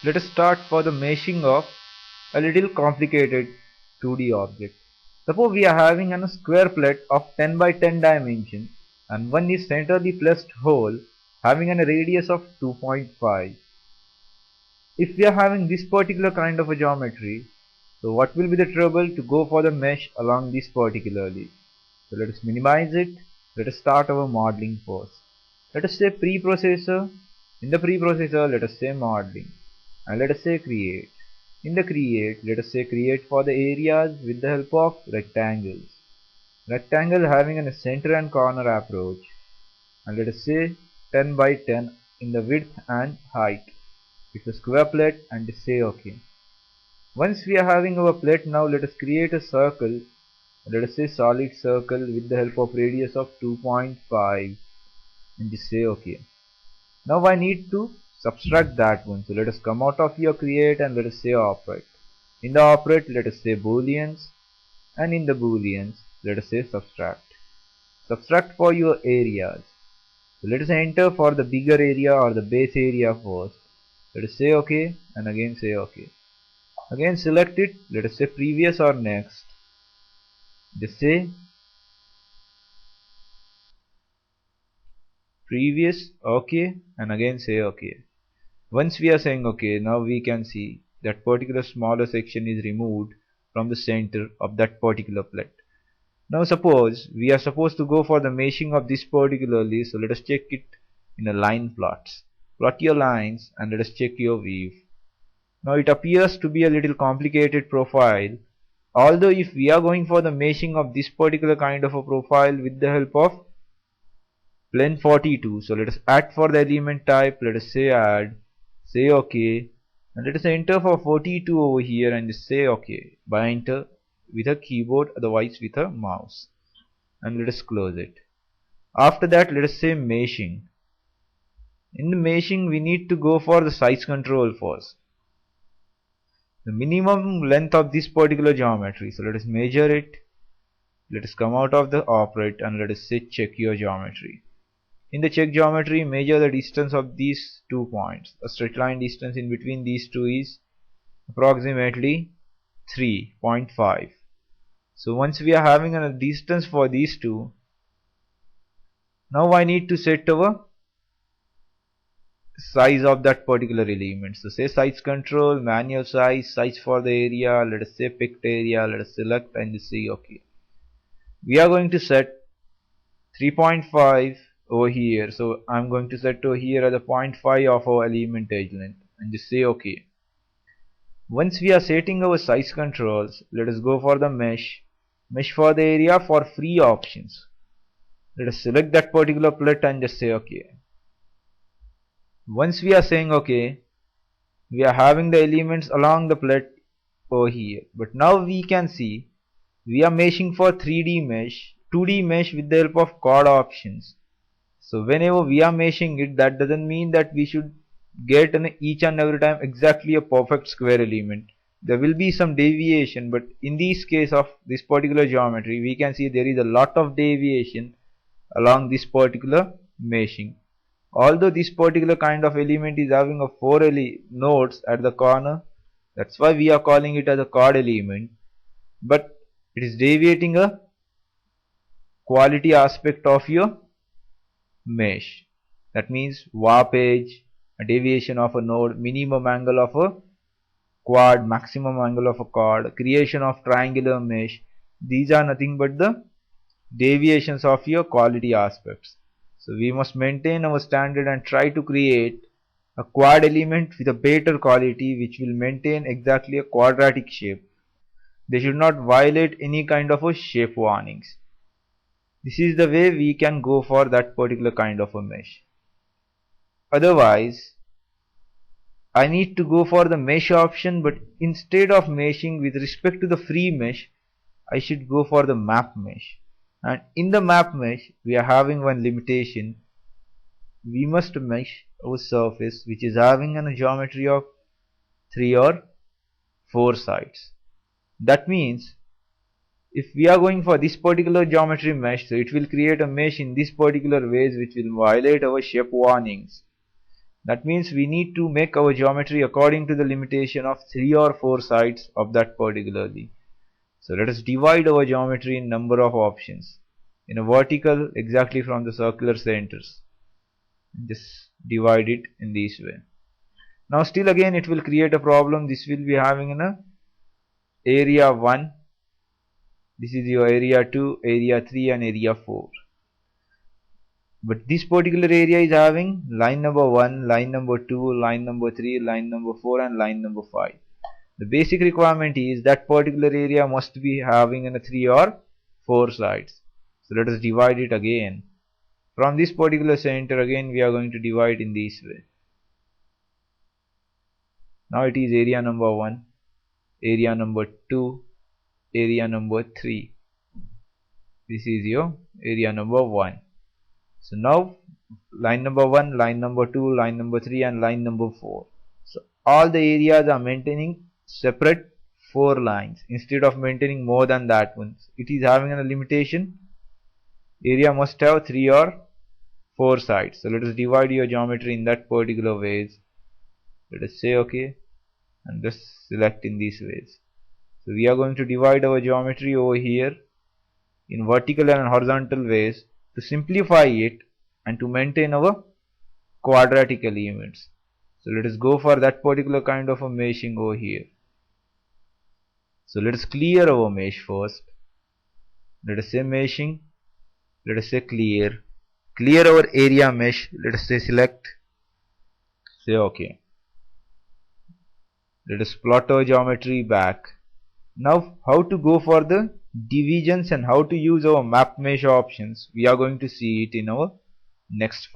Let us start for the meshing of a little complicated 2D object. Suppose we are having a square plate of 10 by 10 dimension and one is centrally placed hole having a radius of 2.5. If we are having this particular kind of a geometry, so what will be the trouble to go for the mesh along this particularly? So let us minimize it. Let us start our modeling first. Let us say preprocessor. In the preprocessor, let us say modeling. And let us say create. In the create, let us say create for the areas with the help of rectangles. Rectangle having a center and corner approach. And let us say 10 by 10 in the width and height. It's a square plate and say OK. Once we are having our plate, now let us create a circle. Let us say solid circle with the help of radius of 2.5 and just say OK. Now I need to subtract that one. So let us come out of your create and let us say operate. In the operate, let us say booleans, and in the booleans, let us say subtract. Subtract for your areas. So let us enter for the bigger area or the base area first. Let us say OK and again say OK. Again select it. Let us say previous or next. Just say previous, OK, and again say OK. Once we are saying OK, now we can see that particular smaller section is removed from the center of that particular plate. Now suppose we are supposed to go for the meshing of this particularly, so let us check it in a line plots. Plot your lines and let us check your weave. Now it appears to be a little complicated profile, although if we are going for the meshing of this particular kind of a profile with the help of plane 42, so let us add for the element type, let us say add, say OK, and let us enter for 42 over here and say OK by enter with a keyboard, otherwise with a mouse, and let us close it. After that, let us say meshing. In the meshing, we need to go for the size control first. The minimum length of this particular geometry. So let us measure it. Let us come out of the operate and let us say check your geometry. In the check geometry, measure the distance of these 2 points. A straight line distance in between these two is approximately 3.5. So once we are having a distance for these two, now I need to set our size of that particular element. So say size control, manual size, size for the area, let us say picked area, let us select and say OK. We are going to set 3.5 over here. So I'm going to set over here as a 0.5 of our element edge length and just say OK. Once we are setting our size controls, let us go for the mesh. Mesh for the area for free options. Let us select that particular plate and just say OK. Once we are saying OK, we are having the elements along the plate over here. But now we can see we are meshing for 3D mesh, 2D mesh with the help of chord options. So whenever we are meshing it, that doesn't mean that we should get each and every time exactly a perfect square element. There will be some deviation, but in this case of this particular geometry, we can see there is a lot of deviation along this particular meshing. Although this particular kind of element is having a 4 nodes at the corner, that's why we are calling it as a chord element, but it is deviating a quality aspect of your mesh. That means warpage, a deviation of a node, minimum angle of a quad, maximum angle of a chord, creation of triangular mesh. These are nothing but the deviations of your quality aspects. So we must maintain our standard and try to create a quad element with a better quality which will maintain exactly a quadratic shape. They should not violate any kind of a shape warnings. This is the way we can go for that particular kind of a mesh. Otherwise, I need to go for the mesh option, but instead of meshing with respect to the free mesh, I should go for the map mesh. And in the map mesh, we are having one limitation. We must mesh our surface which is having a geometry of 3 or 4 sides. That means if we are going for this particular geometry mesh, so it will create a mesh in this particular ways which will violate our shape warnings. That means we need to make our geometry according to the limitation of 3 or 4 sides of that particularly. So let us divide our geometry in number of options. In a vertical, exactly from the circular centers. Just divide it in this way. Now still again it will create a problem. This will be having an area 1. This is your area 2, area 3 and area 4. But this particular area is having line number 1, line number 2, line number 3, line number 4 and line number 5. The basic requirement is that particular area must be having 3 or 4 sides. So let us divide it again. From this particular center again we are going to divide in this way. Now it is area number 1, area number 2, area number 3. This is your area number 1. So now line number 1, line number 2, line number 3 and line number 4. So all the areas are maintaining separate 4 lines instead of maintaining more than that one. It is having a limitation. Area must have 3 or 4 sides. So let us divide your geometry in that particular ways. Let us say OK and just select in these ways. So we are going to divide our geometry over here in vertical and horizontal ways to simplify it and to maintain our quadratic elements. So let us go for that particular kind of a meshing over here. So let us clear our mesh first. Let us say meshing. Let us say clear. Clear our area mesh. Let us say select. Say OK. Let us plot our geometry back. Now how to go for the divisions and how to use our map mesh options, we are going to see it in our next file.